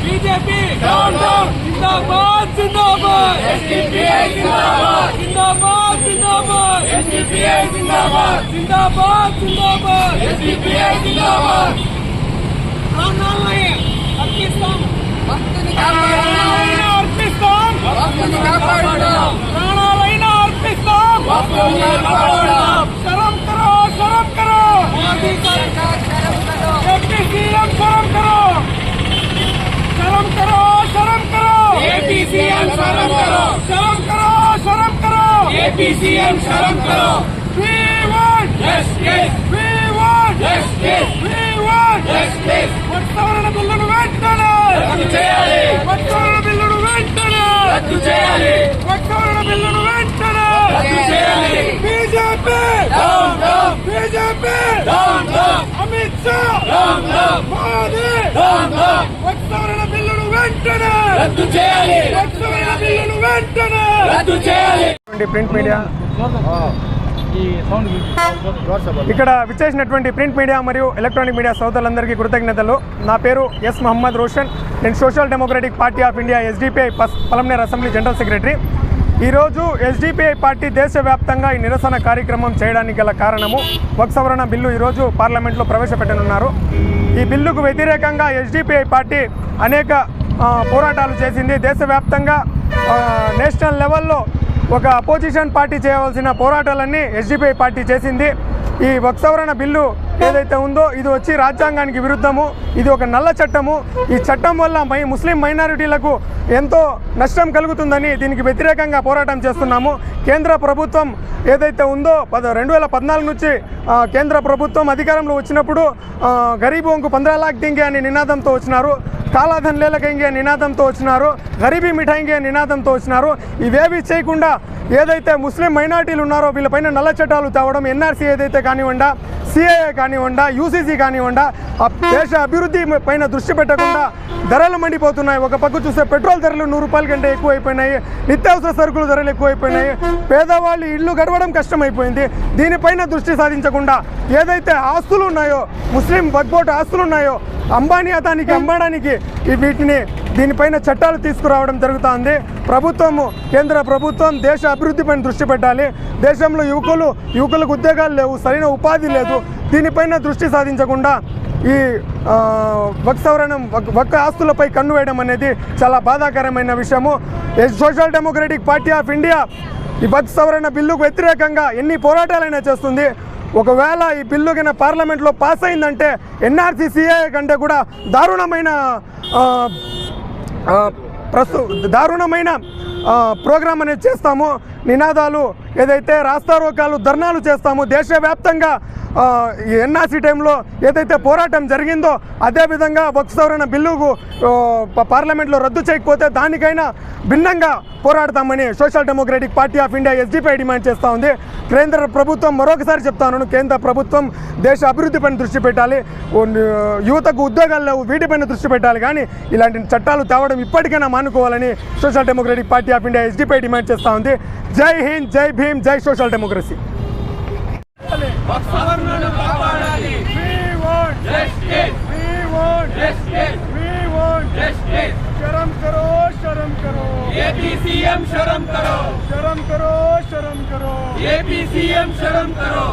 BJP down down जिंदाबाद जिंदाबाद SDPI जिंदाबाद जिंदाबाद जिंदाबाद एसडीपीआई जिंदाबाद जिंदाबाद जिंदाबाद एसडीपीआई जिंदाबाद प्राणालయం అర్పిస్తాం ప్రాణాలైన అర్పిస్తాం ప్రాణాలైన అర్పిస్తాం शर्म करो मोदी सरकार एपी सीएम शर्म करो एपी सीएम शर्म करो एपी सीएम शर्म करो we want justice we want justice వత్సవరణ బిల్లును వెంటనే రద్దు చేయాలి వత్సవరణ బిల్లును వెంటనే రద్దు చేయాలి వత్సవరణ బిల్లును వెంటనే రద్దు చేయాలి BJP down down BJP down down Amit Shah down down Modi down down వత్సవరణ బిల్లును వెంటనే రద్దు చేయాలి వత్సవరణ బిల్లును వెంటనే రద్దు చేయాలి ప్రింట్ మీడియా ఇక్కడ విచ్చేసినటువంటి ప్రింట్ మీడియా మరియు ఎలక్ట్రానిక్ మీడియా సోదరులందరికీ కృతజ్ఞతలు. నా పేరు ఎస్ మహమ్మద్ రోషన్. నేను social Democratic Party of India SDPI Palamaner assembly general secretary. ఈరోజు ఎస్డిపిఐ పార్టీ దేశవ్యాప్తంగా ఈ నిరసన కార్యక్రమం చేయడానికి గల కారణము వక్ఫ్ సవరణ బిల్లు ఈరోజు పార్లమెంట్లో ప్రవేశపెట్టనున్నారు. ఈ బిల్లుకు వ్యతిరేకంగా ఎస్డిపిఐ పార్టీ అనేక పోరాటాలు చేసింది. దేశవ్యాప్తంగా నేషనల్ లెవెల్లో ఒక అపోజిషన్ పార్టీ చేయవలసిన పోరాటాలన్నీ ఎస్డిపిఐ పార్టీ చేసింది. ఈ వక్ఫ్ సవరణ బిల్లు ఏదైతే ఉందో ఇది వచ్చి రాజ్యాంగానికి విరుద్ధము. ఇది ఒక నల్ల చట్టము. ఈ చట్టం వల్ల ముస్లిం మైనారిటీలకు ఎంతో నష్టం కలుగుతుందని దీనికి వ్యతిరేకంగా పోరాటం చేస్తున్నాము. కేంద్ర ప్రభుత్వం ఏదైతే ఉందో 2014 నుంచి కేంద్ర ప్రభుత్వం అధికారంలో వచ్చినప్పుడు గరీబోంకు 15 लाख देंगे అని నినాదంతో వచ్చినారు. కాలాధన్ లేలకెంగే నినాదంతో వచ్చినారు. గరీబీ మిఠాయింగే నినాదంతో వచ్చినారు. ఇవేవి చేయకుండా ఏదైతే ముస్లిం మైనారిటీలు ఉన్నారో వీళ్ళపైన నల్ల చట్టాలు తేవడం, ఎన్ఆర్సీ ఏదైతే కానివ్వండి, సిఏఏ కానివ్వండి, యూసీసీ కానివ్వండి, దేశ అభివృద్ధి పైన దృష్టి పెట్టకుండా ధరలు మండిపోతున్నాయి. ఒక పక్క చూస్తే పెట్రోల్ ధరలు 100 రూపాయల కంటే ఎక్కువైపోయినాయి. నిత్యావసర సరుకుల ధరలు ఎక్కువైపోయినాయి. పేదవాళ్ళు ఇళ్ళు గడవడం కష్టమైపోయింది. దీనిపైన దృష్టి సాధించకుండా ఏదైతే ఆస్తులు ఉన్నాయో, ముస్లిం వక్ఫ్ ఆస్తులు ఉన్నాయో అంబానీ అదానికి అమ్మడానికి వీటిని దీనిపైన చట్టాలు తీసుకురావడం జరుగుతుంది. ప్రభుత్వము, కేంద్ర ప్రభుత్వం దేశ అభివృద్ధిపైన దృష్టి పెట్టాలి. దేశంలో యువకులకు ఉద్యోగాలు లేవు, సరైన ఉపాధి లేదు. దీనిపైన దృష్టి సాధించకుండా ఈ వక్ఫ్ ఆస్తులపై కన్ను వేయడం అనేది చాలా బాధాకరమైన విషయము. Social Democratic Party of India ఈ వక్ఫ్ సవరణ బిల్లుకు వ్యతిరేకంగా ఎన్ని పోరాటాలైనా చేస్తుంది. ఒకవేళ ఈ బిల్లు కింద పార్లమెంట్లో పాస్ అయిందంటే ఎన్ఆర్సీ సిఏఏ కంటే కూడా దారుణమైన ప్రోగ్రాం అనేది చేస్తాము. నినాదాలు ఏదైతే రాస్తారోకాలు, ధర్నాలు చేస్తాము. దేశవ్యాప్తంగా ఎన్ఆర్సీ టైంలో ఏదైతే పోరాటం జరిగిందో అదేవిధంగా వక్ఫ్ సవరణ బిల్లుకు పార్లమెంట్లో రద్దు చేయకపోతే దానికైనా భిన్నంగా పోరాడతామని Social Democratic Party of India SDPI demand చేస్తూ ఉంది. కేంద్ర ప్రభుత్వం, మరొకసారి చెప్తాను, కేంద్ర ప్రభుత్వం దేశ అభివృద్ధిపైన దృష్టి పెట్టాలి. యువతకు ఉద్యోగాలు లేవు, వీటిపైన దృష్టి పెట్టాలి. కానీ ఇలాంటి చట్టాలు తేవడం ఇప్పటికైనా మానుకోవాలని Social Democratic Party of India SDPI demand చేస్తూ ఉంది. జై హింద్, జై భీమ్, జై సోషల్ డెమోక్రసీ. शर्म करो एपी सीएम शर्म करो एपी सीएम शर्म करो